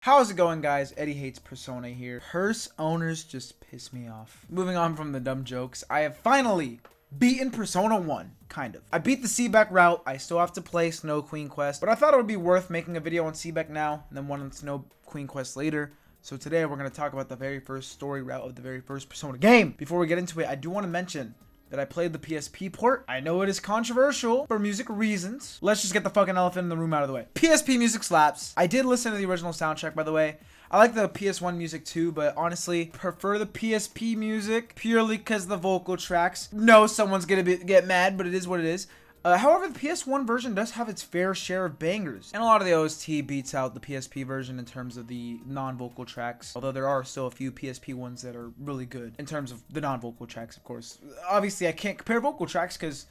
How's it going, guys? Eddie Hates Persona here. Purse owners just piss me off. Moving on from the dumb jokes, I have finally beaten Persona 1. Kind of. I beat the Seebeck route. I still have to play Snow Queen Quest, but I thought it would be worth making a video on Seebeck now and then one on Snow Queen Quest later. So today we're going to talk about the very first story route of the very first Persona game. Before we get into it, I do want to mention that I played the PSP port. I know it is controversial for music reasons. Let's just get the fucking elephant in the room out of the way. PSP music slaps. I did listen to the original soundtrack, by the way. I like the PS1 music too, but honestly, prefer the PSP music purely because the vocal tracks. No, someone's gonna get mad, but it is what it is. However, the PS1 version does have its fair share of bangers, and a lot of the OST beats out the PSP version in terms of the non-vocal tracks, although there are still a few PSP ones that are really good in terms of the non-vocal tracks, of course. Obviously, I can't compare vocal tracks because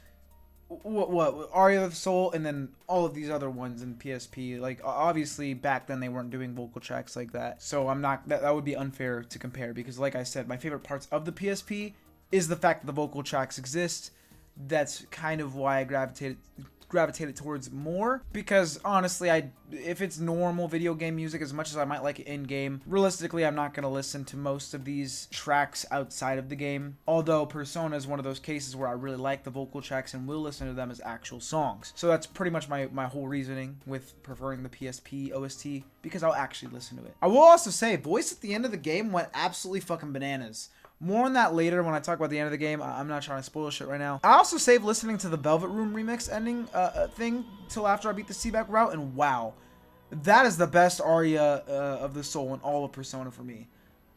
what Aria of the Soul and then all of these other ones in PSP, like obviously back then they weren't doing vocal tracks like that, so I'm not, that would be unfair to compare because like I said, my favorite parts of the PSP is the fact that the vocal tracks exist. That's kind of why I gravitated towards more, because honestly, if it's normal video game music, as much as I might like it in game, realistically I'm not going to listen to most of these tracks outside of the game, although Persona is one of those cases where I really like the vocal tracks and will listen to them as actual songs. So that's pretty much my whole reasoning with preferring the PSP OST, because I'll actually listen to it. I will also say, voice at the end of the game went absolutely fucking bananas. More on that later when I talk about the end of the game. I'm not trying to spoil shit right now. I also saved listening to the Velvet Room remix ending thing till after I beat the Seebeck route, and wow, that is the best aria of the soul in all of Persona for me.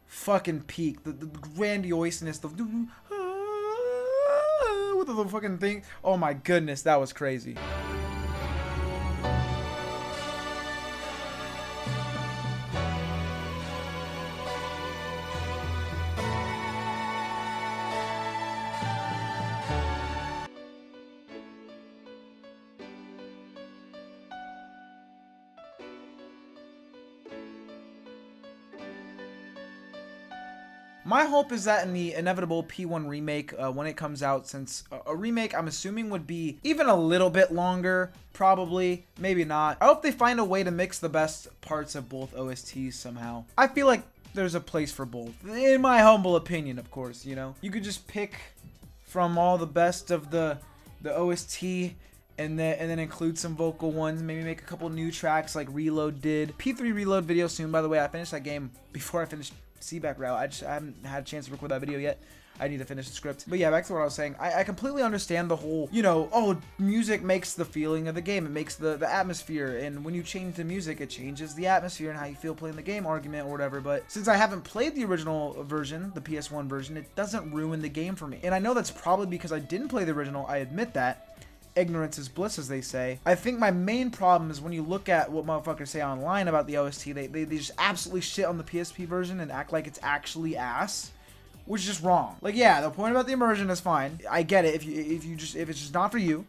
Fucking peak. The grandioseness, the with the fucking thing. Oh my goodness, that was crazy. My hope is that in the inevitable P1 remake, when it comes out, since a remake I'm assuming would be even a little bit longer, probably, maybe not. I hope they find a way to mix the best parts of both OSTs somehow. I feel like there's a place for both, in my humble opinion, of course, you know? You could just pick from all the best of the OST and then include some vocal ones, maybe make a couple new tracks like Reload did. P3 Reload video soon, by the way. I finished that game before I finished Seebeck route. I haven't had a chance to record that video yet. I need to finish the script. But yeah, back to what I was saying. I completely understand the whole, you know, oh, music makes the feeling of the game. It makes the atmosphere. And when you change the music, it changes the atmosphere and how you feel playing the game argument or whatever. But since I haven't played the original version, the PS1 version, it doesn't ruin the game for me. And I know that's probably because I didn't play the original. I admit that. Ignorance is bliss, as they say. I think my main problem is when you look at what motherfuckers say online about the OST, they just absolutely shit on the PSP version and act like it's actually ass, which is just wrong. Like, yeah, the point about the immersion is fine. I get it if it's just not for you.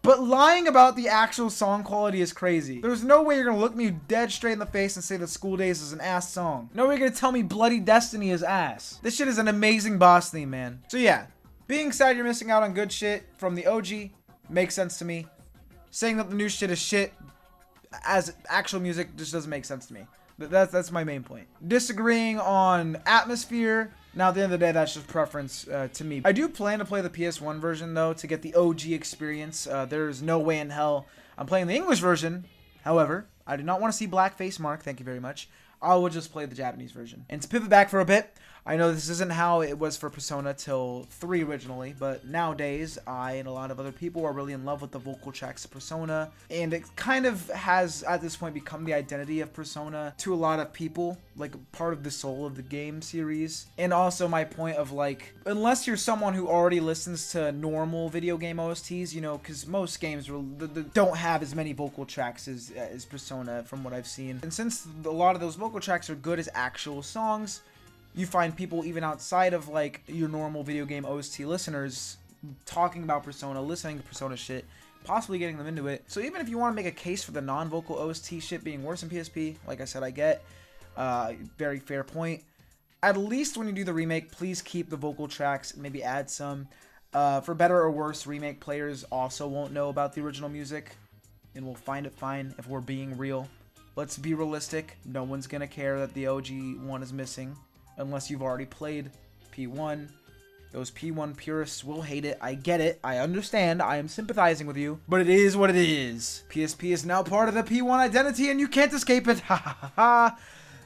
But lying about the actual song quality is crazy. There's no way you're gonna look me dead straight in the face and say that School Days is an ass song. No way you're gonna tell me Bloody Destiny is ass. This shit is an amazing boss theme, man. So yeah, being sad you're missing out on good shit from the OG makes sense to me. Saying that the new shit is shit as actual music just doesn't make sense to me. That's my main point. Disagreeing on atmosphere. Now, at the end of the day, that's just preference to me. I do plan to play the PS1 version, though, to get the OG experience. There's no way in hell I'm playing the English version. However, I do not want to see Blackface Mark. Thank you very much. I will just play the Japanese version. And to pivot back for a bit, I know this isn't how it was for Persona till 3 originally, but nowadays, I and a lot of other people are really in love with the vocal tracks of Persona, and it kind of has, at this point, become the identity of Persona to a lot of people, like part of the soul of the game series. And also my point of, like, unless you're someone who already listens to normal video game OSTs, you know, because most games don't have as many vocal tracks as Persona, from what I've seen. And since a lot of those vocal tracks are good as actual songs, you find people even outside of like your normal video game OST listeners talking about Persona, listening to Persona shit, possibly getting them into it. So even if you want to make a case for the non-vocal OST shit being worse than PSP, like I said, I get, very fair point. At least when you do the remake, please keep the vocal tracks, maybe add some. For better or worse, remake players also won't know about the original music and will find it fine if we're being real. let's be realistic. No one's gonna care that the OG one is missing unless you've already played P1. Those P1 purists will hate it. I get it. I understand. I am sympathizing with you. But it is what it is. PSP is now part of the P1 identity and you can't escape it. Ha ha ha ha.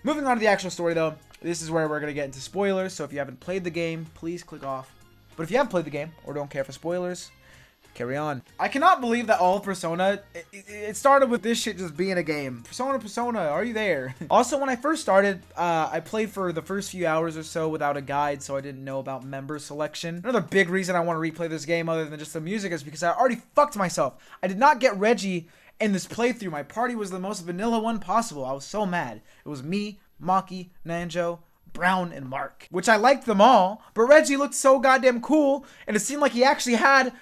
Moving on to the actual story though. This is where we're going to get into spoilers. So if you haven't played the game, please click off. But if you have played the game or don't care for spoilers, carry on. I cannot believe that all of Persona, it started with this shit just being a game. Persona, are you there? Also, when I first started, I played for the first few hours or so without a guide, so I didn't know about member selection. Another big reason I want to replay this game other than just the music is because I already fucked myself. I did not get Reggie in this playthrough. My party was the most vanilla one possible. I was so mad. It was me, Maki, Nanjo, Brown, and Mark, which I liked them all, but Reggie looked so goddamn cool, and it seemed like he actually had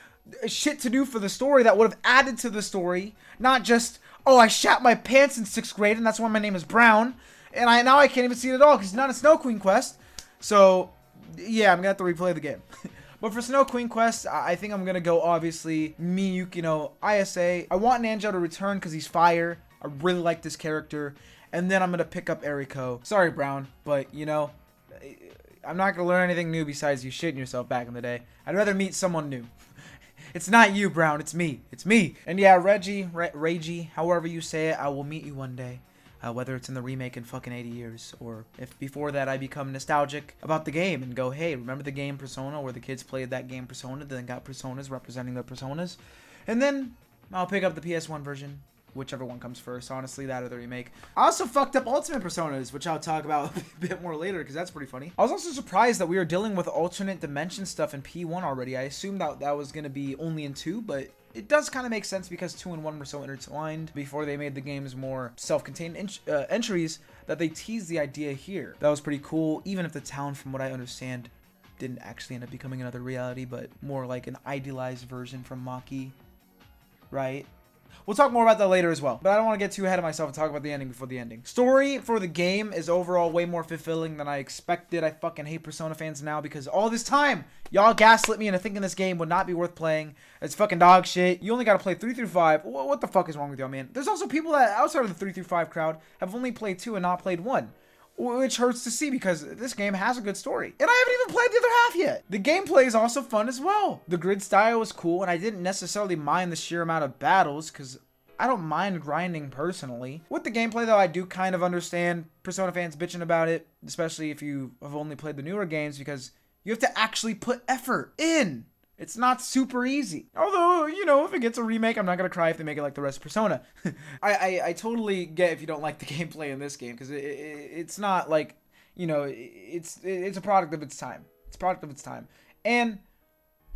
shit to do for the story that would have added to the story, not just, oh, I shat my pants in 6th grade and that's why my name is Brown, and now I can't even see it at all because it's not a Snow Queen quest. So yeah, I'm gonna have to replay the game. But for Snow Queen quest, I think I'm gonna go obviously Mi Yukino ISA. I want Nanjo to return because he's fire. I really like this character, and then I'm gonna pick up Eriko. Sorry, Brown, but you know, I'm not gonna learn anything new besides you shitting yourself back in the day. I'd rather meet someone new. It's not you, Brown. It's me. It's me. And yeah, Reggie, however you say it, I will meet you one day. Whether it's in the remake in fucking 80 years, or if before that I become nostalgic about the game and go, hey, remember the game Persona where the kids played that game Persona, then got Personas representing their Personas? And then I'll pick up the PS1 version. Whichever one comes first, honestly, that or the remake. I also fucked up Ultimate Personas, which I'll talk about a bit more later, because that's pretty funny. I was also surprised that we were dealing with alternate dimension stuff in P1 already. I assumed that that was going to be only in 2, but it does kind of make sense because 2 and 1 were so intertwined before they made the games more self-contained entries that they teased the idea here. That was pretty cool, even if the town, from what I understand, didn't actually end up becoming another reality, but more like an idealized version from Maki, right? We'll talk more about that later as well, but I don't want to get too ahead of myself and talk about the ending before the ending. Story for the game is overall way more fulfilling than I expected. I fucking hate Persona fans now because all this time, y'all gaslit me into thinking this game would not be worth playing. It's fucking dog shit. You only gotta play 3 through 5. What the fuck is wrong with y'all, man? There's also people that, outside of the 3 through 5 crowd, have only played 2 and not played 1. Which hurts to see because this game has a good story. And I haven't even played the other half yet. The gameplay is also fun as well. The grid style was cool, and I didn't necessarily mind the sheer amount of battles because I don't mind grinding personally. With the gameplay though, I do kind of understand Persona fans bitching about it, especially if you have only played the newer games, because you have to actually put effort in. It's not super easy. Although, you know, if it gets a remake, I'm not going to cry if they make it like the rest of Persona. I totally get if you don't like the gameplay in this game, because it's not like, you know, it's a product of its time. It's a product of its time. And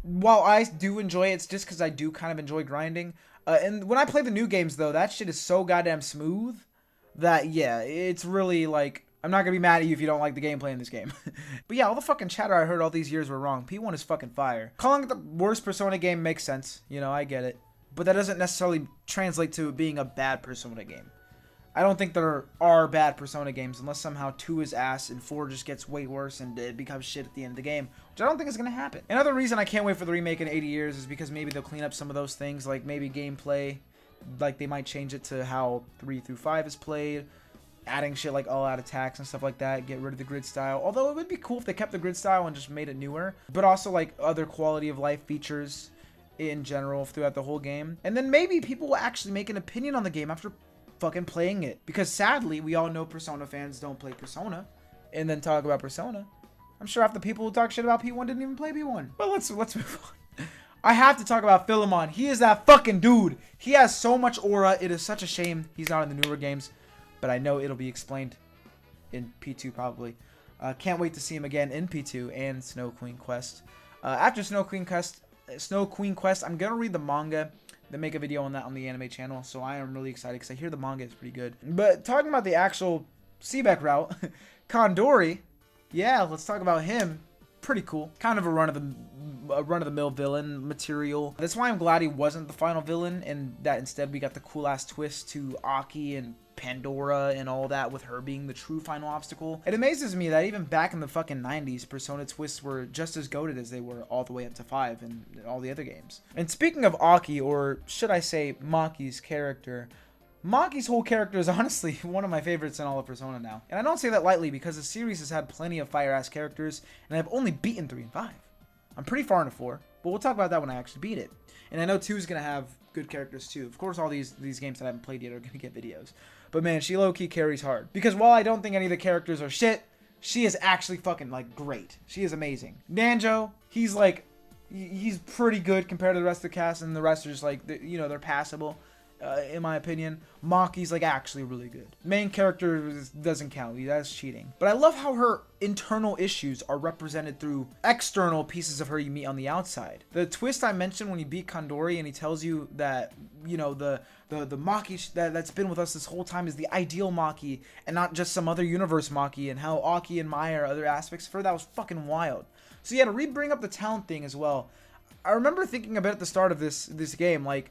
while I do enjoy it, it's just because I do kind of enjoy grinding. And when I play the new games, though, that shit is so goddamn smooth that, yeah, it's really like, I'm not going to be mad at you if you don't like the gameplay in this game. But yeah, all the fucking chatter I heard all these years were wrong. P1 is fucking fire. Calling it the worst Persona game makes sense. You know, I get it. But that doesn't necessarily translate to it being a bad Persona game. I don't think there are bad Persona games unless somehow 2 is ass and 4 just gets way worse and it becomes shit at the end of the game, which I don't think is going to happen. Another reason I can't wait for the remake in 80 years is because maybe they'll clean up some of those things, like maybe gameplay. Like they might change it to how 3 through 5 is played. Adding shit like all-out attacks and stuff like that, get rid of the grid style. Although it would be cool if they kept the grid style and just made it newer. But also like other quality of life features in general throughout the whole game. And then maybe people will actually make an opinion on the game after fucking playing it. Because sadly, we all know Persona fans don't play Persona and then talk about Persona. I'm sure half the people who talk shit about P1 didn't even play P1. But let's move on. I have to talk about Philemon. He is that fucking dude. He has so much aura. It is such a shame he's not in the newer games. But I know it'll be explained in P2 probably. Can't wait to see him again in P2 and Snow Queen Quest. After Snow Queen Quest, I'm gonna read the manga. Then make a video on that on the anime channel. So I am really excited because I hear the manga is pretty good. But talking about the actual Seebeck route, Kandori, yeah, let's talk about him. Pretty cool. Kind of a run-of-the-mill villain material. That's why I'm glad he wasn't the final villain, and that instead we got the cool-ass twist to Aki and Pandora and all that, with her being the true final obstacle. It amazes me that even back in the fucking 90s, Persona twists were just as goated as they were all the way up to 5 and all the other games. And speaking of Aki, or should I say Maki's character, Maki's whole character is honestly one of my favorites in all of Persona now. And I don't say that lightly because the series has had plenty of fire-ass characters, and I've only beaten 3 and 5. I'm pretty far into 4, but we'll talk about that when I actually beat it. And I know 2 is going to have good characters too. Of course, all these games that I haven't played yet are going to get videos. But man, she low-key carries hard. Because while I don't think any of the characters are shit, she is actually fucking, like, great. She is amazing. Nanjo, he's, like, he's pretty good compared to the rest of the cast, and the rest are just, like, you know, they're passable. In my opinion, Maki's like actually really good. Main character doesn't count. That's cheating. But I love how her internal issues are represented through external pieces of her you meet on the outside. The twist I mentioned when you beat Kandori and he tells you that, you know, the Maki that's been with us this whole time is the ideal Maki and not just some other universe Maki, and how Aki and Maya are other aspects of her, that was fucking wild. So yeah, to bring up the talent thing as well. I remember thinking a bit at the start of this game, like,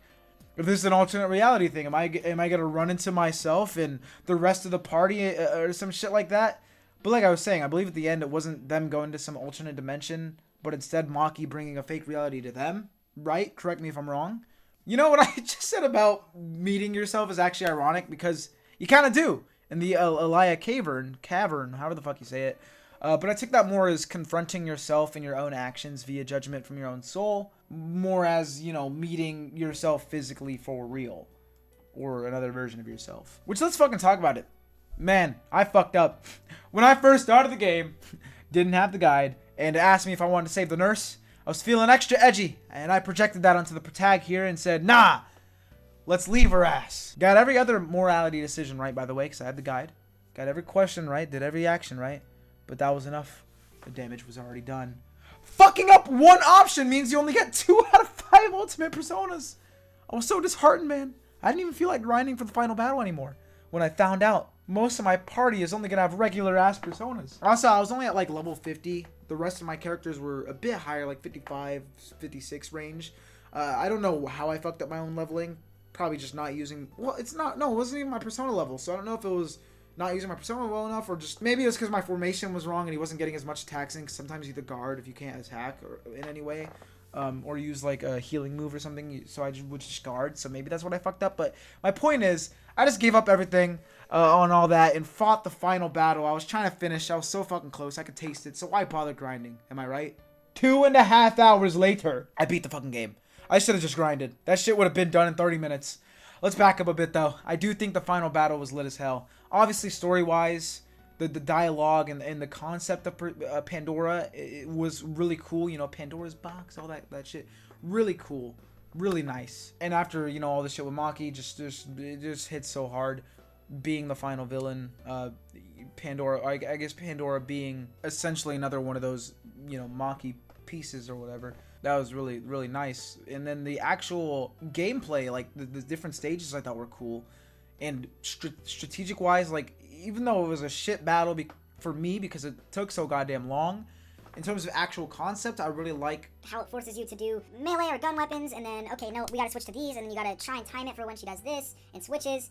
if this is an alternate reality thing, am I gonna run into myself and the rest of the party or some shit like that? But like I was saying, I believe at the end it wasn't them going to some alternate dimension, but instead Maki bringing a fake reality to them, right? Correct me if I'm wrong. You know what I just said about meeting yourself is actually ironic because you kind of do in the Elia cavern, however the fuck you say it. But I took that more as confronting yourself and your own actions via judgment from your own soul, more as, you know, meeting yourself physically for real, or another version of yourself. Which, let's fucking talk about it. Man, I fucked up. When I first started the game, didn't have the guide, and it asked me if I wanted to save the nurse, I was feeling extra edgy, and I projected that onto the protag here and said, nah, let's leave her ass. Got every other morality decision right, by the way, because I had the guide. Got every question right, did every action right. But that was enough. The damage was already done. Fucking up one option means you only get 2 out of 5 ultimate personas. I was so disheartened, man. I didn't even feel like grinding for the final battle anymore when I found out most of my party is only going to have regular ass personas. Also, I was only at like level 50. The rest of my characters were a bit higher, like 55, 56 range. I don't know how I fucked up my own leveling. Probably just not using... Well, it wasn't even my persona level. So I don't know if it was not using my persona well enough, or just maybe it was because my formation was wrong and he wasn't getting as much attacks in, because sometimes you either guard if you can't attack or in any way, or use like a healing move or something, so I would just guard. So maybe that's what I fucked up. But my point is, I just gave up everything on all that and fought the final battle. I was trying to finish. I was so fucking close. I could taste it. So why bother grinding? Am I right? 2.5 hours later, I beat the fucking game. I should have just grinded. That shit would have been done in 30 minutes. Let's back up a bit, though. I do think the final battle was lit as hell. Obviously, story-wise, the dialogue and the concept of Pandora, it was really cool. You know, Pandora's box, all that shit. Really cool. Really nice. And after, you know, all this shit with Maki, it just hits so hard. Being the final villain, Pandora, I guess Pandora being essentially another one of those, you know, Maki pieces or whatever. That was really, really nice. And then the actual gameplay, like the different stages, I thought were cool. And strategic wise, like, even though it was a shit battle for me because it took so goddamn long, in terms of actual concept, I really like how it forces you to do melee or gun weapons, and then, okay, no, we gotta switch to these, and then you gotta try and time it for when she does this, and switches,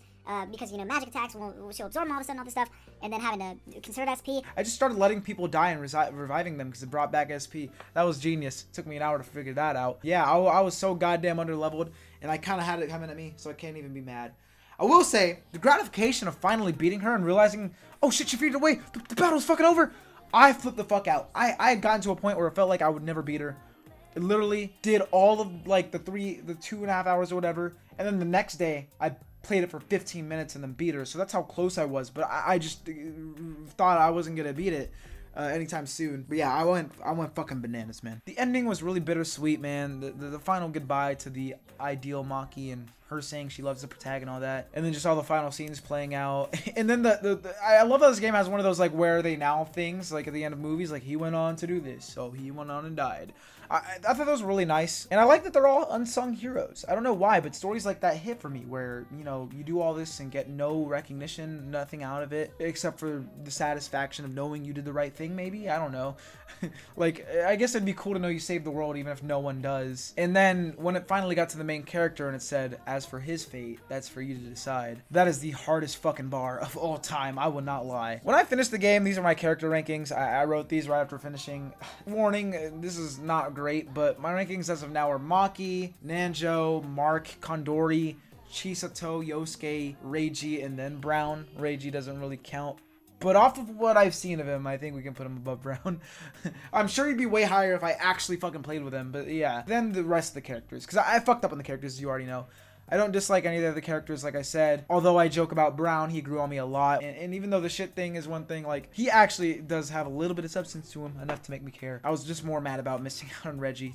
because, you know, magic attacks, she'll absorb them all of a sudden, all this stuff, and then having to conserve SP. I just started letting people die and reviving them because it brought back SP. That was genius. It took me an hour to figure that out. Yeah, I was so goddamn under-leveled, and I kind of had it coming at me, so I can't even be mad. I will say, the gratification of finally beating her and realizing, oh shit, she figured it away, the battle's fucking over. I flipped the fuck out. I had gotten to a point where it felt like I would never beat her. It literally did all of like the 2.5 hours or whatever, and then the next day I played it for 15 minutes and then beat her. So that's how close I was. But I just thought I wasn't gonna beat it anytime soon. But yeah, I went fucking bananas, man. The ending was really bittersweet, man. The final goodbye to the ideal Maki and her saying she loves the protagonist and all that, and then just all the final scenes playing out. And then I love how this game has one of those like where are they now things, like at the end of movies, like he went on to do this, so he went on and died. I thought that was really nice, and I like that they're all unsung heroes. I don't know why, but stories like that hit for me, where, you know, you do all this and get no recognition, nothing out of it, except for the satisfaction of knowing you did the right thing, maybe? I don't know. Like, I guess it'd be cool to know you saved the world, even if no one does. And then, when it finally got to the main character and it said, as for his fate, that's for you to decide. That is the hardest fucking bar of all time, I will not lie. When I finished the game, these are my character rankings. I wrote these right after finishing. Warning, this is not great, but my rankings as of now are Maki, Nanjo, Mark, Kandori, Chisato, Yosuke, Reiji, and then Brown. Reiji doesn't really count. But off of what I've seen of him, I think we can put him above Brown. I'm sure he'd be way higher if I actually fucking played with him. But yeah, then the rest of the characters. Because I fucked up on the characters, as you already know. I don't dislike any of the other characters, like I said. Although I joke about Brown, he grew on me a lot. And even though the shit thing is one thing, like, he actually does have a little bit of substance to him, enough to make me care. I was just more mad about missing out on Reggie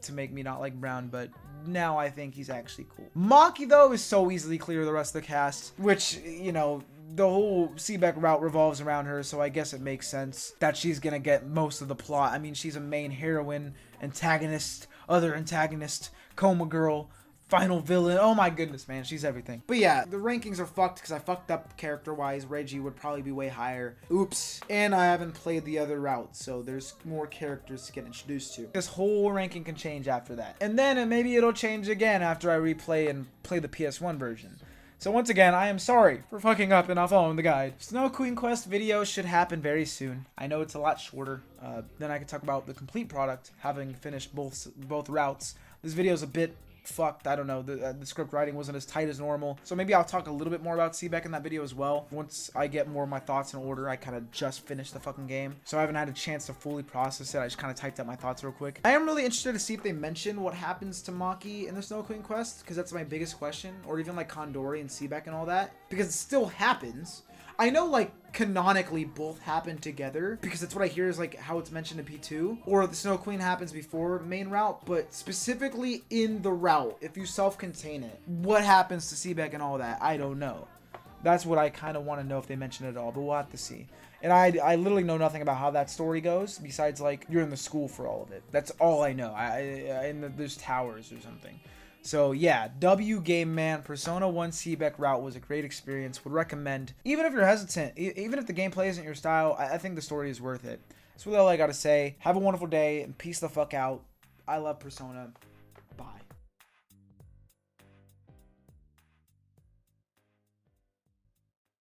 to make me not like Brown, but now I think he's actually cool. Maki, though, is so easily clear of the rest of the cast, which, you know, the whole Seebeck route revolves around her, so I guess it makes sense that she's gonna get most of the plot. I mean, she's a main heroine, antagonist, other antagonist, coma girl, final villain. Oh my goodness, man, she's everything. But yeah, the rankings are fucked because I fucked up character-wise. Reggie would probably be way higher. Oops. And I haven't played the other route, so there's more characters to get introduced to. This whole ranking can change after that. And then maybe it'll change again after I replay and play the PS1 version. So once again, I am sorry for fucking up and not following the guide. Snow Queen Quest video should happen very soon. I know it's a lot shorter. Then I can talk about the complete product, having finished both routes. This video is a bit fucked. I don't know. The script writing wasn't as tight as normal. So maybe I'll talk a little bit more about Seebeck in that video as well. Once I get more of my thoughts in order, I kind of just finished the fucking game. So I haven't had a chance to fully process it. I just kind of typed out my thoughts real quick. I am really interested to see if they mention what happens to Maki in the Snow Queen Quest, because that's my biggest question. Or even like Kandori and Seebeck and all that. Because it still happens. I know, like, canonically both happen together, because that's what I hear is, like, how it's mentioned in P2. Or the Snow Queen happens before main route, but specifically in the route, if you self-contain it, what happens to Seebeck and all that, I don't know. That's what I kind of want to know if they mention it at all, but we'll have to see. And I literally know nothing about how that story goes, besides, like, you're in the school for all of it. That's all I know. There's towers or something. So yeah, W Game Man, Persona 1 Seebeck route was a great experience. Would recommend, even if you're hesitant, even if the gameplay isn't your style, I think the story is worth it. That's really all I gotta say. Have a wonderful day and peace the fuck out. I love Persona. Bye.